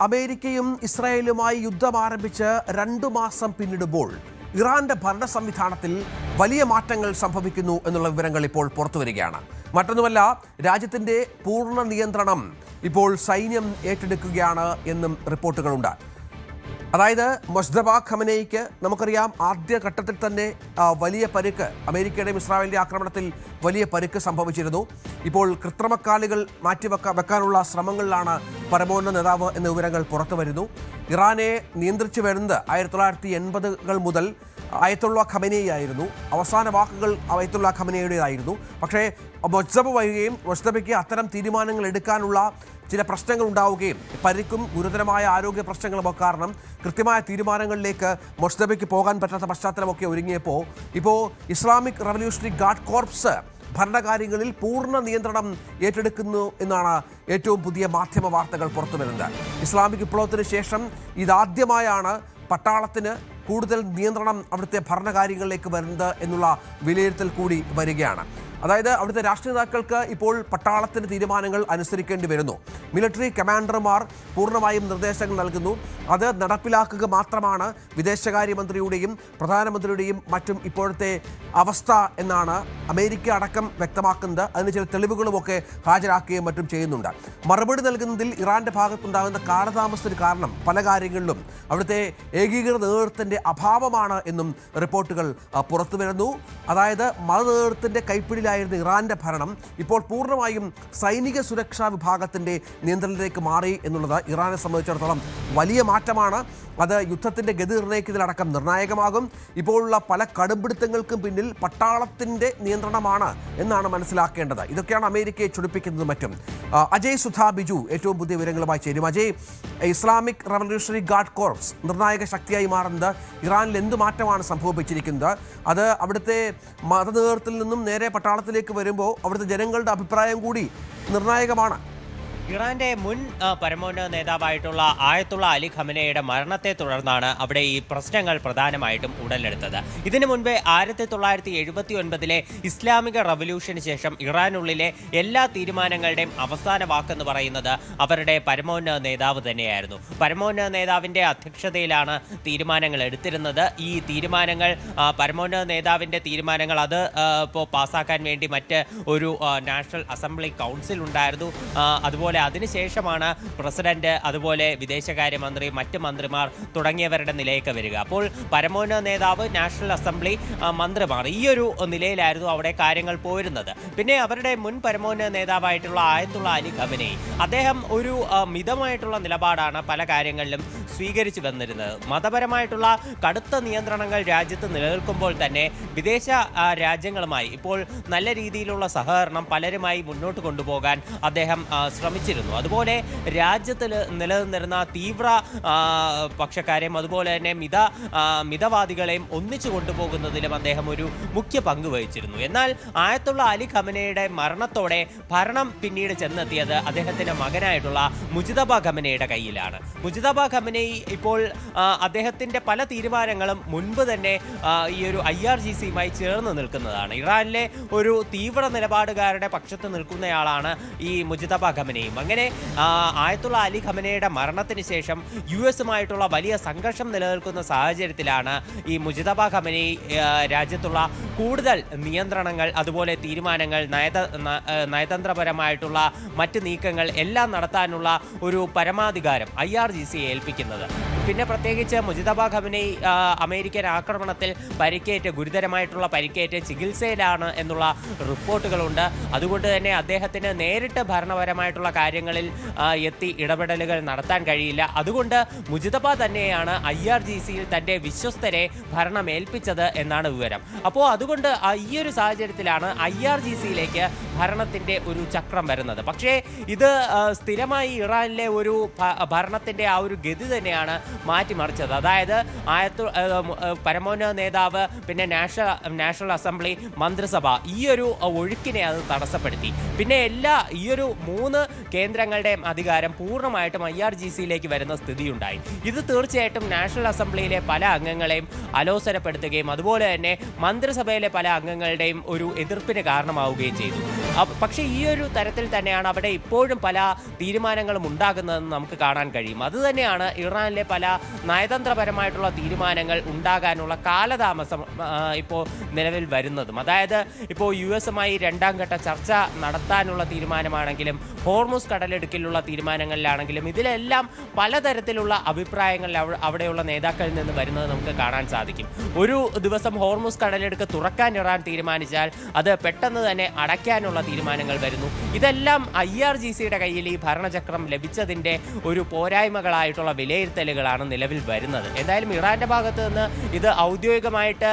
അമേരിക്കയും ഇസ്രായേലുമായി യുദ്ധം ആരംഭിച്ച് 2 മാസം പിന്നിടുമ്പോൾ ഇറാന്റെ ഭരണ സംവിധാനത്തിൽ വലിയ മാറ്റങ്ങൾ സംഭവിക്കുന്നു എന്നുള്ള വിവരങ്ങൾ ഇപ്പോൾ പുറത്തുവരികയാണ്. മറ്റൊന്നുമല്ല, രാജ്യത്തിന്റെ പൂർണ്ണ നിയന്ത്രണം ഇപ്പോൾ സൈന്യം ഏറ്റെടുക്കുകയാണ് എന്നും റിപ്പോർട്ടുകളുണ്ട്. അതായത് മൊജ്തബ ഖമനേയിക്ക് നമുക്കറിയാം ആദ്യഘട്ടത്തിൽ തന്നെ വലിയ പരിക്ക്, അമേരിക്കയുടെയും ഇസ്രായേലിൻ്റെ ആക്രമണത്തിൽ വലിയ പരിക്ക് സംഭവിച്ചിരുന്നു. ഇപ്പോൾ കൃത്രിമക്കാലുകൾ വെക്കാനുള്ള ശ്രമങ്ങളിലാണ് പരമോന്നത നേതാവ് എന്ന വിവരങ്ങൾ പുറത്തു വരുന്നു. ഇറാനെ നിയന്ത്രിച്ചു വരുന്നത് 1980-കൾ മുതൽ അയത്തുള്ള ഖമനേയി ആയിരുന്നു. അവസാന വാക്കുകൾ അയത്തുള്ള ഖമനേയുടേതായിരുന്നു. പക്ഷേ മൊജ്തബ വരികയും മൊജ്തബയ്ക്ക് അത്തരം തീരുമാനങ്ങൾ എടുക്കാനുള്ള ചില പ്രശ്നങ്ങൾ ഉണ്ടാവുകയും പരിക്കും ഗുരുതരമായ ആരോഗ്യ പ്രശ്നങ്ങളുമൊക്കെ കാരണം കൃത്യമായ തീരുമാനങ്ങളിലേക്ക് മൊജ്തബയ്ക്ക് പോകാൻ പറ്റാത്ത പശ്ചാത്തലമൊക്കെ ഒരുങ്ങിയപ്പോൾ ഇപ്പോൾ ഇസ്ലാമിക് റവല്യൂഷണറി ഗാർഡ് കോർപ്സ് ഭരണകാര്യങ്ങളിൽ പൂർണ്ണ നിയന്ത്രണം ഏറ്റെടുക്കുന്നു എന്നാണ് ഏറ്റവും പുതിയ മാധ്യമ വാർത്തകൾ പുറത്തു വരുന്നത്. ഇസ്ലാമിക് വിപ്ലവത്തിന് ശേഷം ഇതാദ്യമായാണ് പട്ടാളത്തിന് കൂടുതൽ നിയന്ത്രണം അവിടുത്തെ ഭരണകാര്യങ്ങളിലേക്ക് വരുന്നത് എന്നുള്ള വിലയിരുത്തൽ കൂടി വരികയാണ്. അതായത് അവിടുത്തെ രാഷ്ട്രീയ നേതാക്കൾക്ക് ഇപ്പോൾ പട്ടാളത്തിന് തീരുമാനങ്ങൾ അനുസരിക്കേണ്ടി വരുന്നു. മിലിറ്ററി കമാൻഡർമാർ പൂർണ്ണമായും നിർദ്ദേശങ്ങൾ നൽകുന്നു. അത് നടപ്പിലാക്കുക മാത്രമാണ് വിദേശകാര്യമന്ത്രിയുടെയും പ്രധാനമന്ത്രിയുടെയും മറ്റും ഇപ്പോഴത്തെ അവസ്ഥ എന്നാണ് അമേരിക്ക അടക്കം വ്യക്തമാക്കുന്നത്. അതിന് ചില തെളിവുകളുമൊക്കെ ഹാജരാക്കുകയും മറ്റും ചെയ്യുന്നുണ്ട്. മറുപടി നൽകുന്നതിൽ ഇറാന്റെ ഭാഗത്തുണ്ടാകുന്ന കാലതാമസത്തിന് കാരണം പല കാര്യങ്ങളിലും അവിടുത്തെ ഏകീകൃത നേതൃത്വത്തിന്റെ അഭാവമാണ് എന്നും റിപ്പോർട്ടുകൾ പുറത്തു വരുന്നു. അതായത് മതനേതൃത്വത്തിന്റെ കൈപ്പിടിയിലായിരുന്ന ഇറാന്റെ ഭരണം ഇപ്പോൾ പൂർണ്ണമായും സൈനിക സുരക്ഷാ വിഭാഗത്തിന്റെ നിയന്ത്രണത്തിലേക്ക് മാറി എന്നുള്ളത് ഇറാനെ സംബന്ധിച്ചിടത്തോളം വലിയ മാറ്റമാണ്. അത് യുദ്ധത്തിന്റെ ഗതി നിർണ്ണയിക്കുന്നതിലടക്കം നിർണായകമാകും. ഇപ്പോഴുള്ള പല കടുംപിടുത്തങ്ങൾക്കും പിന്നിൽ പട്ടാളത്തിന്റെ നിയന്ത്രണമാണ് എന്നാണ് മനസ്സിലാക്കേണ്ടത്. ഇതൊക്കെയാണ് അമേരിക്കയെ ചൊടിപ്പിക്കുന്നതും മറ്റും. അജയ് സുധാ ബിജു ഏറ്റവും പുതിയ വിവരങ്ങളുമായി ചേരും. Ajay, Islamic revolutionary guard corps നിർണായക ശക്തിയായി മാറുന്നത് ഇറാനിൽ എന്ത് മാറ്റമാണ് സംഭവിച്ചിരിക്കുന്നത്? അത് അവിടുത്തെ മതനേതൃത്വത്തിൽ നിന്നും നേരെ പട്ടാളത്തിലേക്ക് വരുമ്പോൾ അവിടുത്തെ ജനങ്ങളുടെ അഭിപ്രായം കൂടി നിർണായകമാണ്. ഇറാന്റെ മുൻ പരമോന്നത നേതാവായിട്ടുള്ള ആയത്തുള്ള അലി ഖമനയുടെ മരണത്തെ തുടർന്നാണ് അവിടെ ഈ പ്രശ്നങ്ങൾ പ്രധാനമായിട്ടും ഉടലെടുത്തത്. ഇതിനു മുൻപേ 1979-ലെ ഇസ്ലാമിക റവല്യൂഷന് ശേഷം ഇറാനുള്ളിലെ എല്ലാ തീരുമാനങ്ങളുടെയും അവസാന വാക്കെന്ന് പറയുന്നത് അവരുടെ പരമോന്നത നേതാവ് തന്നെയായിരുന്നു. പരമോന്നത നേതാവിന്റെ അധ്യക്ഷതയിലാണ് തീരുമാനങ്ങൾ എടുത്തിരുന്നത്. ഈ തീരുമാനങ്ങൾ പരമോന്നത നേതാവിന്റെ തീരുമാനങ്ങൾ അത് ഇപ്പോൾ പാസ്സാക്കാൻ വേണ്ടി മറ്റ് ഒരു നാഷണൽ അസംബ്ലി കൗൺസിൽ ഉണ്ടായിരുന്നു. അതുപോലെ അതിനുശേഷമാണ് പ്രസിഡന്റ്, അതുപോലെ വിദേശകാര്യമന്ത്രി, മറ്റ് മന്ത്രിമാർ തുടങ്ങിയവരുടെ നിലയൊക്കെ വരിക. അപ്പോൾ പരമോന്നത നേതാവ്, നാഷണൽ അസംബ്ലി, മന്ത്രിമാർ, ഈ ഒരു നിലയിലായിരുന്നു അവിടെ കാര്യങ്ങൾ പോയിരുന്നത്. പിന്നെ അവരുടെ മുൻ പരമോന്നത നേതാവായിട്ടുള്ള ആയത്തുള്ള അലി ഖമനേയി, അദ്ദേഹം ഒരു മിതമായിട്ടുള്ള നിലപാടാണ് പല കാര്യങ്ങളിലും സ്വീകരിച്ചു വന്നിരുന്നത്. മതപരമായിട്ടുള്ള കടുത്ത നിയന്ത്രണങ്ങൾ രാജ്യത്ത് നിലനിൽക്കുമ്പോൾ തന്നെ വിദേശ രാജ്യങ്ങളുമായി ഇപ്പോൾ നല്ല രീതിയിലുള്ള സഹകരണം പലരുമായി മുന്നോട്ട് കൊണ്ടുപോകാൻ അദ്ദേഹം ശ്രമിച്ചിരുന്നു. അതുപോലെ രാജ്യത്തിൽ നിലനിന്നിരുന്ന തീവ്ര പക്ഷക്കാരെയും അതുപോലെ തന്നെ മിതവാദികളെയും ഒന്നിച്ചു കൊണ്ടുപോകുന്നതിലും അദ്ദേഹം ഒരു മുഖ്യ പങ്ക് വഹിച്ചിരുന്നു. എന്നാൽ ആയത്തുള്ള അലി ഖമനയുടെ മരണത്തോടെ ഭരണം പിന്നീട് ചെന്നെത്തിയത് അദ്ദേഹത്തിന്റെ മകനായിട്ടുള്ള മുജ്തബ ഖമനയുടെ കയ്യിലാണ്. മുജ്തബ ഖമനയി ഇപ്പോൾ അദ്ദേഹത്തിന്റെ പല തീരുമാനങ്ങളും മുൻപ് തന്നെ ഈ ഒരു IRGCയുമായി ചേർന്ന് നിൽക്കുന്നതാണ്. ഇറാനിലെ ഒരു തീവ്ര നിലപാടുകാരുടെ പക്ഷത്ത് നിൽക്കുന്നയാളാണ് ഈ മുജ്തബ ഖമനയും. അങ്ങനെ ആയത്തുള്ള അലി ഖമനയുടെ മരണത്തിന് ശേഷം US-ഉമായിട്ടുള്ള വലിയ സംഘർഷം നിലനിൽക്കുന്ന സാഹചര്യത്തിലാണ് ഈ മുജ്തബ ഖമനയി രാജ്യത്തുള്ള കൂടുതൽ നിയന്ത്രണങ്ങൾ, അതുപോലെ തീരുമാനങ്ങൾ, നയതന്ത്രപരമായിട്ടുള്ള മറ്റ് നീക്കങ്ങൾ എല്ലാം നടത്താനുള്ള ഒരു പരമാധികാരം IRGCയെ ഏൽപ്പിക്കുന്നത്. പിന്നെ പ്രത്യേകിച്ച് മുജ്തബ ഖമനയി അമേരിക്കൻ ആക്രമണത്തിൽ ഗുരുതരമായിട്ടുള്ള പരിക്കേറ്റ് ചികിത്സയിലാണ് എന്നുള്ള റിപ്പോർട്ടുകളുണ്ട്. അതുകൊണ്ട് തന്നെ അദ്ദേഹത്തിന് നേരിട്ട് ഭരണപരമായിട്ടുള്ള കാര്യങ്ങളിൽ എത്തി ഇടപെടലുകൾ നടത്താൻ കഴിയില്ല. അതുകൊണ്ട് മുജ്തബ തന്നെയാണ് IRGCയിൽ തൻ്റെ വിശ്വസ്തരെ ഭരണം ഏൽപ്പിച്ചത് എന്നാണ് വിവരം. അപ്പോൾ അതുകൊണ്ട് ഈ ഒരു സാഹചര്യത്തിലാണ് IRGCയിലേക്ക് ഭരണത്തിൻ്റെ ഒരു ചക്രം വരുന്നത്. പക്ഷേ ഇത് സ്ഥിരമായി ഇറാനിലെ ഒരു ഭരണത്തിൻ്റെ ആ ഒരു ഗതി തന്നെയാണ് മാറ്റിമറിച്ചത്. അതായത് പരമോന്നത നേതാവ്, പിന്നെ നാഷണൽ അസംബ്ലി, മന്ത്രിസഭ, ഈ ഒരു ഒഴുക്കിനെ അത് തടസ്സപ്പെടുത്തി. പിന്നെ ഈ ഒരു 3 കേന്ദ്രങ്ങളുടെയും അധികാരം പൂർണ്ണമായിട്ടും IRGCയിലേക്ക് വരുന്ന സ്ഥിതിയുണ്ടായി. ഇത് തീർച്ചയായിട്ടും നാഷണൽ അസംബ്ലിയിലെ പല അംഗങ്ങളെയും അലോസരപ്പെടുത്തുകയും അതുപോലെ തന്നെ മന്ത്രിസഭയിലെ പല അംഗങ്ങളുടെയും ഒരു എതിർപ്പിന് കാരണമാവുകയും ചെയ്തു. പക്ഷേ ഈ ഒരു തരത്തിൽ തന്നെയാണ് അവിടെ ഇപ്പോഴും പല തീരുമാനങ്ങളും ഉണ്ടാകുന്നതെന്ന് നമുക്ക് കാണാൻ കഴിയും. അതുതന്നെയാണ് ഇറാനിലെ പല നയതന്ത്രപരമായിട്ടുള്ള തീരുമാനങ്ങൾ ഉണ്ടാകാനുള്ള കാലതാമസം ഇപ്പോൾ നിലവിൽ വരുന്നതും. അതായത് ഇപ്പോൾ US-മായി രണ്ടാം ഘട്ട ചർച്ച നടത്താനുള്ള തീരുമാനമാണെങ്കിലും ഹോർമുസ് കടലിടുക്കിലുള്ള തീരുമാനങ്ങളിലാണെങ്കിലും ഇതിലെല്ലാം പലതരത്തിലുള്ള അഭിപ്രായങ്ങൾ അവിടെയുള്ള നേതാക്കളിൽ നിന്ന് വരുന്നത് നമുക്ക് കാണാൻ സാധിക്കും. ഒരു ദിവസം ഹോർമുസ് കടലിടുക്ക് തുറക്കാൻ ഇറാൻ തീരുമാനിച്ചാൽ അത് പെട്ടെന്ന് തന്നെ അടയ്ക്കാനുള്ള തീരുമാനങ്ങൾ വരുന്നു. ഇതെല്ലാം IRGCയുടെ കയ്യിൽ ഈ ഭരണചക്രം ലഭിച്ചതിൻ്റെ ഒരു പോരായ്മകളായിട്ടുള്ള വിലയിരുത്തലുകളാണ് നിലവിൽ വരുന്നത്. എന്തായാലും ഇറാന്റെ ഭാഗത്ത് നിന്ന് ഇത് ഔദ്യോഗികമായിട്ട്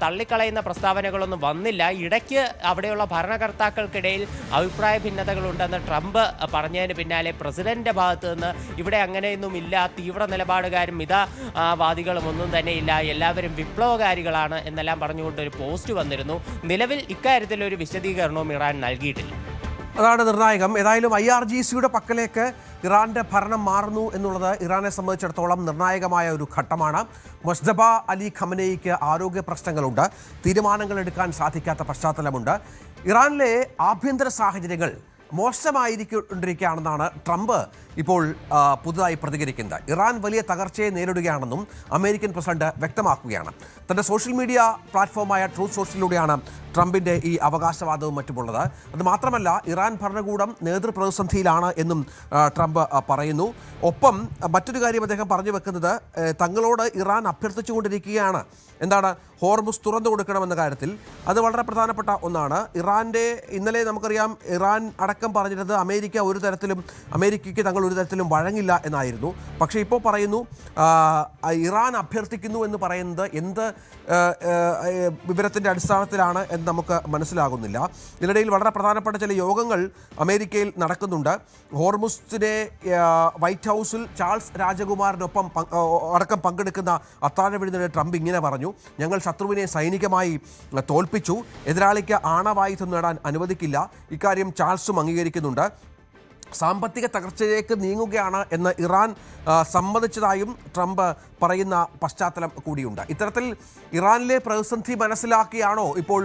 തള്ളിക്കളയുന്ന പ്രസ്താവനകളൊന്നും വന്നില്ല. ഇടയ്ക്ക് അവിടെയുള്ള ഭരണകർത്താക്കൾക്കിടയിൽ അഭിപ്രായ ഭിന്നതകളുണ്ടെന്ന് ട്രംപ് പറഞ്ഞതിന് പിന്നാലെ പ്രസിഡന്റിന്റെ ഭാഗത്ത് നിന്ന് ഇവിടെ അങ്ങനെയൊന്നുമില്ല, തീവ്ര നിലപാടുകാരും മിതവാദികളും ഒന്നും തന്നെ ഇല്ല, എല്ലാവരും വിപ്ലവകാരികളാണ് എന്നെല്ലാം പറഞ്ഞുകൊണ്ട് ഒരു പോസ്റ്റ് വന്നിരുന്നു. നിലവിൽ ഇക്കാര്യത്തിൽ ഒരു വിശദീകരണവും ഇറാൻ നൽകിയിട്ടില്ല. അതാണ് നിർണായകം. ഏതായാലും IRGCയുടെ പക്കലേക്ക് ഇറാന്റെ ഭരണം മാറുന്നു എന്നുള്ളത് ഇറാനെ സംബന്ധിച്ചിടത്തോളം നിർണായകമായ ഒരു ഘട്ടമാണ്. മുസ്തഫ അലി ഖമനേയിക്ക് ആരോഗ്യ പ്രശ്നങ്ങളുണ്ട്, തീരുമാനങ്ങൾ എടുക്കാൻ സാധിക്കാത്ത പശ്ചാത്തലമുണ്ട്. ഇറാനിലെ ആഭ്യന്തര സാഹചര്യങ്ങൾ മോശമായിരിക്കൊണ്ടിരിക്കുകയാണെന്നാണ് ട്രംപ് ഇപ്പോൾ പുതുതായി പ്രതികരിക്കുന്നത്. ഇറാൻ വലിയ തകർച്ചയെ നേരിടുകയാണെന്നും അമേരിക്കൻ പ്രസിഡന്റ് വ്യക്തമാക്കുകയാണ്. തൻ്റെ സോഷ്യൽ മീഡിയ പ്ലാറ്റ്ഫോമായ ട്രൂത്ത് സോഷ്യലിലൂടെയാണ് ട്രംപിൻ്റെ ഈ അവകാശവാദവും മറ്റുമുള്ളത്. അത് മാത്രമല്ല, ഇറാൻ ഭരണകൂടം നേതൃപ്രതിസന്ധിയിലാണ് എന്നും ട്രംപ് പറയുന്നു. ഒപ്പം മറ്റൊരു കാര്യം അദ്ദേഹം പറഞ്ഞു വെക്കുന്നത്, തങ്ങളോട് ഇറാൻ അഭ്യർത്ഥിച്ചുകൊണ്ടിരിക്കുകയാണ് എന്താണ് ഹോർമുസ് തുറന്നു കൊടുക്കണമെന്ന കാര്യത്തിൽ. അത് വളരെ പ്രധാനപ്പെട്ട ഒന്നാണ്. ഇന്നലെ നമുക്കറിയാം ഇറാൻ അടക്കം പറഞ്ഞിരുന്നത് അമേരിക്കയ്ക്ക് തങ്ങൾ ഒരു തരത്തിലും വഴങ്ങില്ല എന്നായിരുന്നു. പക്ഷേ ഇപ്പോൾ പറയുന്നു ഇറാൻ അഭ്യർത്ഥിക്കുന്നു എന്ന് പറയുന്നത് എന്ത് വിവരത്തിൻ്റെ അടിസ്ഥാനത്തിലാണ് എന്ന് നമുക്ക് മനസ്സിലാകുന്നില്ല. ഇതിനിടയിൽ വളരെ പ്രധാനപ്പെട്ട ചില യോഗങ്ങൾ അമേരിക്കയിൽ നടക്കുന്നുണ്ട്. ഹോർമുസിനെ വൈറ്റ് ഹൗസിൽ ചാൾസ് രാജകുമാരനൊപ്പം അടക്കം പങ്കെടുക്കുന്ന അത്താഴ വിരുന്നിനിടെ ട്രംപ് ഇങ്ങനെ പറഞ്ഞു: ഞങ്ങൾ ശത്രുവിനെ സൈനികമായി തോൽപ്പിച്ചു, എതിരാളിക്ക് ആണവായുധം നേടാൻ അനുവദിക്കില്ല. ഇക്കാര്യം ചാൾസും അംഗീകരിക്കുന്നുണ്ട്. സാമ്പത്തിക തകർച്ചയിലേക്ക് നീങ്ങുകയാണ് എന്ന് ഇറാൻ സമ്മതിച്ചതായും ട്രംപ് പറയുന്ന പശ്ചാത്തലം കൂടിയുണ്ട്. ഇത്തരത്തിൽ ഇറാനിലെ പ്രതിസന്ധി മനസ്സിലാക്കിയാണോ ഇപ്പോൾ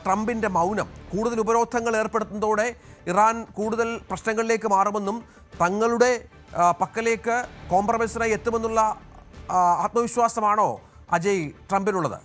ട്രംപിൻ്റെ മൗനം? കൂടുതൽ ഉപരോധങ്ങൾ ഏർപ്പെടുത്തുന്നതോടെ ഇറാൻ കൂടുതൽ പ്രശ്നങ്ങളിലേക്ക് മാറുമെന്നും തങ്ങളുടെ പക്കലേക്ക് കോംപ്രമൈസിനായി എത്തുമെന്നുള്ള ആത്മവിശ്വാസമാണോ അജയ് ട്രംപിനുള്ളത്?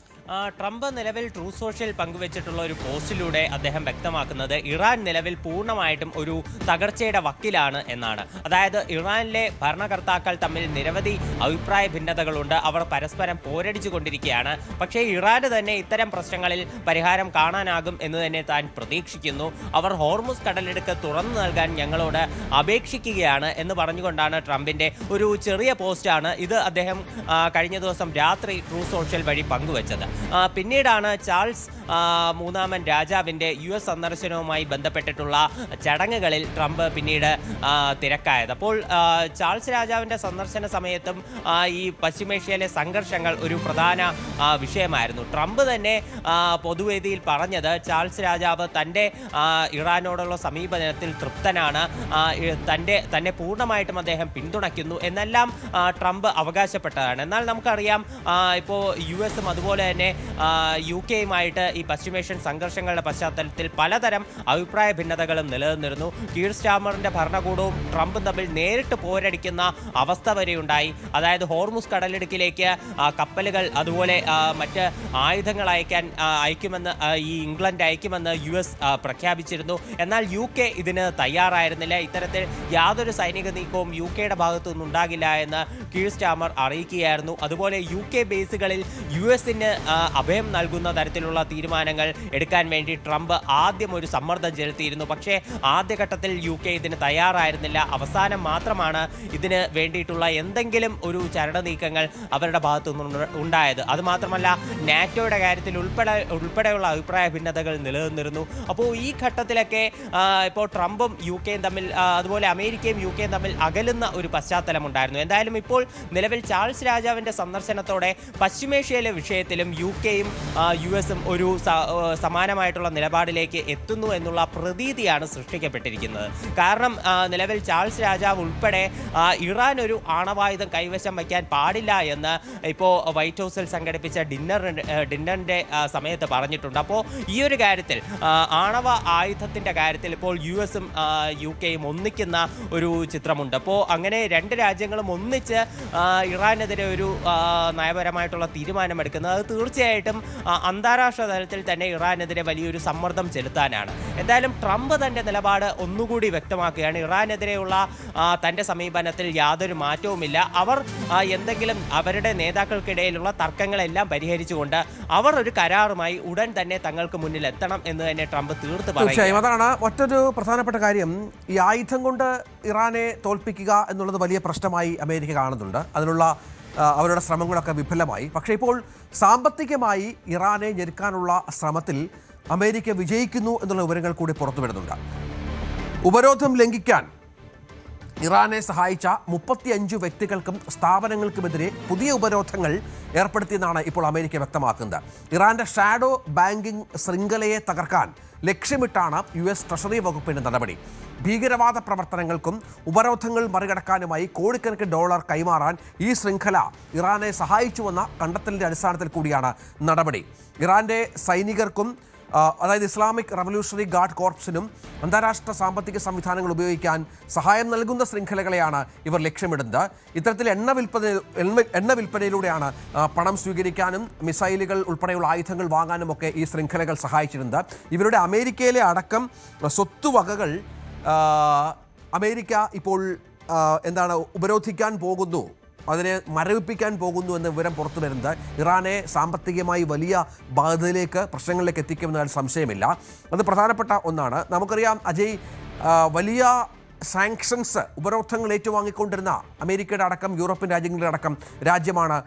ട്രംപ് നിലവിൽ ട്രൂത്ത് സോഷ്യൽ പങ്കുവച്ചിട്ടുള്ള ഒരു പോസ്റ്റിലൂടെ അദ്ദേഹം വ്യക്തമാക്കുന്നത് ഇറാൻ നിലവിൽ പൂർണ്ണമായിട്ടും ഒരു തകർച്ചയുടെ വക്കിലാണ് എന്നാണ്. അതായത് ഇറാനിലെ ഭരണകർത്താക്കൾ തമ്മിൽ നിരവധി അഭിപ്രായ ഭിന്നതകളുണ്ട്, അവർ പരസ്പരം പോരടിച്ചു കൊണ്ടിരിക്കുകയാണ്. പക്ഷേ ഇറാന് തന്നെ ഇത്തരം പ്രശ്നങ്ങളിൽ പരിഹാരം കാണാനാകും എന്ന് തന്നെ താൻ പ്രതീക്ഷിക്കുന്നു. അവർ ഹോർമുസ് കടലിടുക്ക് തുറന്നു നൽകാൻ ഞങ്ങളോട് അപേക്ഷിക്കുകയാണ് എന്ന് പറഞ്ഞുകൊണ്ടാണ് ട്രംപിന്റെ ഒരു ചെറിയ പോസ്റ്റാണ് ഇത് അദ്ദേഹം കഴിഞ്ഞ ദിവസം രാത്രി ട്രൂത്ത് സോഷ്യൽ വഴി പങ്കുവച്ചത്. പിന്നീടാണ് ചാൾസ് മൂന്നാമൻ രാജാവിൻ്റെ US സന്ദർശനവുമായി ബന്ധപ്പെട്ടിട്ടുള്ള ചടങ്ങുകളിൽ ട്രംപ് പിന്നീട് തിരക്കായത്. അപ്പോൾ ചാൾസ് രാജാവിൻ്റെ സന്ദർശന സമയത്തും ഈ പശ്ചിമേഷ്യയിലെ സംഘർഷങ്ങൾ ഒരു പ്രധാന വിഷയമായിരുന്നു. ട്രംപ് തന്നെ പൊതുവേദിയിൽ പറഞ്ഞത് ചാൾസ് രാജാവ് തൻ്റെ ഇറാനോടുള്ള സമീപനത്തിൽ തൃപ്തനാണ്, തന്നെ പൂർണ്ണമായിട്ടും അദ്ദേഹം പിന്തുണയ്ക്കുന്നു എന്നെല്ലാം ട്രംപ് അവകാശപ്പെട്ടതാണ്. എന്നാൽ നമുക്കറിയാം ഇപ്പോൾ US അതുപോലെ തന്നെ UK-യുമായിട്ട് ഈ പശ്ചിമേഷ്യൻ സംഘർഷങ്ങളുടെ പശ്ചാത്തലത്തിൽ പലതരം അഭിപ്രായ ഭിന്നതകളും നിലനിന്നിരുന്നു. കീർ സ്റ്റാമറിന്റെ ഭരണകൂടവും ട്രംപും തമ്മിൽ നേരിട്ട് പോരടിക്കുന്ന അവസ്ഥ വരെയുണ്ടായി. അതായത് ഹോർമുസ് കടലിടുക്കിലേക്ക് കപ്പലുകൾ അതുപോലെ മറ്റ് ആയുധങ്ങൾ അയക്കുമെന്ന് ഈ ഇംഗ്ലണ്ട് അയക്കുമെന്ന് US പ്രഖ്യാപിച്ചിരുന്നു. എന്നാൽ UK ഇതിന് തയ്യാറായിരുന്നില്ല. ഇത്തരത്തിൽ യാതൊരു സൈനിക നീക്കവും UK-യുടെ ഭാഗത്തു നിന്നുണ്ടാകില്ല എന്ന് കീർ സ്റ്റാമർ അറിയിക്കുകയായിരുന്നു. അതുപോലെ UK ബേസുകളിൽ US-ന് അഭയം നൽകുന്ന തരത്തിലുള്ള തീരുമാനങ്ങൾ എടുക്കാൻ വേണ്ടി ട്രംപ് ആദ്യം ഒരു സമ്മർദ്ദം ചെലുത്തിയിരുന്നു. പക്ഷേ ആദ്യഘട്ടത്തിൽ UK ഇതിന് തയ്യാറായിരുന്നില്ല. അവസാനം മാത്രമാണ് ഇതിന് വേണ്ടിയിട്ടുള്ള എന്തെങ്കിലും ഒരു ചരട് നീക്കങ്ങൾ അവരുടെ ഭാഗത്തു നിന്നും ഉണ്ടായത്. അതുമാത്രമല്ല നാറ്റോയുടെ കാര്യത്തിൽ ഉൾപ്പെടെയുള്ള അഭിപ്രായ ഭിന്നതകൾ നിലനിന്നിരുന്നു. അപ്പോൾ ഈ ഘട്ടത്തിലൊക്കെ ഇപ്പോൾ ട്രംപും UK-യും തമ്മിൽ അതുപോലെ അമേരിക്കയും UK-യും തമ്മിൽ അകലുന്ന ഒരു പശ്ചാത്തലമുണ്ടായിരുന്നു. എന്തായാലും ഇപ്പോൾ നിലവിൽ ചാൾസ് രാജാവിൻ്റെ സന്ദർശനത്തോടെ പശ്ചിമേഷ്യയിലെ വിഷയത്തിലും UK-യും US-ഉം ഒരു സമാനമായിട്ടുള്ള നിലപാടിലേക്ക് എത്തുന്നു എന്നുള്ള പ്രതീതിയാണ് സൃഷ്ടിക്കപ്പെട്ടിരിക്കുന്നത്. കാരണം നിലവിൽ ചാൾസ് രാജാവ് ഉൾപ്പെടെ ഇറാൻ ഒരു ആണവായുധം കൈവശം വയ്ക്കാൻ പാടില്ല എന്ന് ഇപ്പോൾ വൈറ്റ് ഹൗസിൽ സംഘടിപ്പിച്ച ഡിന്നറിൻ്റെ സമയത്ത് പറഞ്ഞിട്ടുണ്ട്. അപ്പോൾ ഈ ഒരു കാര്യത്തിൽ ആണവ ആയുധത്തിൻ്റെ കാര്യത്തിൽ ഇപ്പോൾ US-ഉം UK-യും ഒന്നിക്കുന്ന ഒരു ചിത്രമുണ്ട്. അപ്പോൾ അങ്ങനെ രണ്ട് രാജ്യങ്ങളും ഒന്നിച്ച് ഇറാനെതിരെ ഒരു നയപരമായിട്ടുള്ള തീരുമാനമെടുക്കുന്നത് അത് തീർച്ചയായിട്ടും അന്താരാഷ്ട്ര തലത്തിൽ തന്നെ ഇറാനെതിരെ വലിയൊരു സമ്മർദ്ദം ചെലുത്താനാണ്. എന്തായാലും ട്രംപ് തൻ്റെ നിലപാട് ഒന്നുകൂടി വ്യക്തമാക്കുകയാണ്. ഇറാനെതിരെയുള്ള തൻ്റെ സമീപനത്തിൽ യാതൊരു മാറ്റവുമില്ല. അവർ എന്തെങ്കിലും അവരുടെ നേതാക്കൾക്കിടയിലുള്ള തർക്കങ്ങളെല്ലാം പരിഹരിച്ചുകൊണ്ട് അവർ ഒരു കരാറുമായി ഉടൻ തന്നെ തങ്ങൾക്ക് മുന്നിൽ എത്തണം എന്ന് തന്നെ ട്രംപ് തീർത്ത് പറയും. അതാണ് മറ്റൊരു പ്രധാനപ്പെട്ട കാര്യം. ഈ ആയുധം കൊണ്ട് ഇറാനെ തോൽപ്പിക്കുക എന്നുള്ളത് വലിയ പ്രശ്നമായി അമേരിക്ക കാണുന്നുണ്ട്. അതിനുള്ള അവരുടെ ശ്രമങ്ങളൊക്കെ വിഫലമായി. പക്ഷേ ഇപ്പോൾ സാമ്പത്തികമായി ഇറാനെ ഞെരുക്കാനുള്ള ശ്രമത്തിൽ അമേരിക്ക വിജയിക്കുന്നു എന്നുള്ള വിവരങ്ങൾ കൂടി പുറത്തു വരുന്നുണ്ട്. ഉപരോധം ലംഘിക്കാൻ ഇറാനെ സഹായിച്ച 35 വ്യക്തികൾക്കും സ്ഥാപനങ്ങൾക്കുമെതിരെ പുതിയ ഉപരോധങ്ങൾ ഏർപ്പെടുത്തിയെന്നാണ് ഇപ്പോൾ അമേരിക്ക വ്യക്തമാക്കുന്നത്. ഇറാന്റെ ഷാഡോ ബാങ്കിംഗ് ശൃംഖലയെ തകർക്കാൻ ലക്ഷ്യമിട്ടാണ് US ട്രഷറി വകുപ്പിന്റെ നടപടി. ഭീകരവാദ പ്രവർത്തനങ്ങൾക്കും ഉപരോധങ്ങൾ മറികടക്കാനുമായി കോടിക്കണക്കിന് ഡോളർ കൈമാറാൻ ഈ ശൃംഖല ഇറാനെ സഹായിച്ചുവെന്ന കണ്ടെത്തലിന്റെ അടിസ്ഥാനത്തിൽ കൂടിയാണ് നടപടി. ഇറാന്റെ സൈനികർക്കും അതായത് ഇസ്ലാമിക് റവല്യൂഷണറി ഗാർഡ് കോർപ്സിനും അന്താരാഷ്ട്ര സാമ്പത്തിക സംവിധാനങ്ങൾ ഉപയോഗിക്കാൻ സഹായം നൽകുന്ന ശൃംഖലകളെയാണ് ഇവർ ലക്ഷ്യമിടുന്നത്. ഇത്തരത്തിൽ എണ്ണ വിൽപ്പനയിലൂടെയാണ് പണം സ്വീകരിക്കാനും മിസൈലുകൾ ഉൾപ്പെടെയുള്ള ആയുധങ്ങൾ വാങ്ങാനും ഒക്കെ ഈ ശൃംഖലകൾ സഹായിച്ചിരുന്നത്. ഇവരുടെ അമേരിക്കയിലെ അടക്കം സ്വത്തുവകകൾ അമേരിക്ക ഇപ്പോൾ ഉപരോധിക്കാൻ പോകുന്നു, അതിനെ മരവിപ്പിക്കാൻ പോകുന്നു എന്ന വിവരം പുറത്തു വരുന്നത് ഇറാനെ സാമ്പത്തികമായി വലിയ ബാധ്യതയിലേക്ക് പ്രശ്നങ്ങളിലേക്ക് എത്തിക്കുമെന്നതിൽ സംശയമില്ല. അത് പ്രധാനപ്പെട്ട ഒന്നാണ്. നമുക്കറിയാം അജയ്, വലിയ സാങ്ഷൻസ് ഉപരോധങ്ങൾ ഏറ്റുവാങ്ങിക്കൊണ്ടിരുന്ന അമേരിക്കയുടെ അടക്കം യൂറോപ്യൻ രാജ്യങ്ങളുടെ അടക്കം രാജ്യമാണ്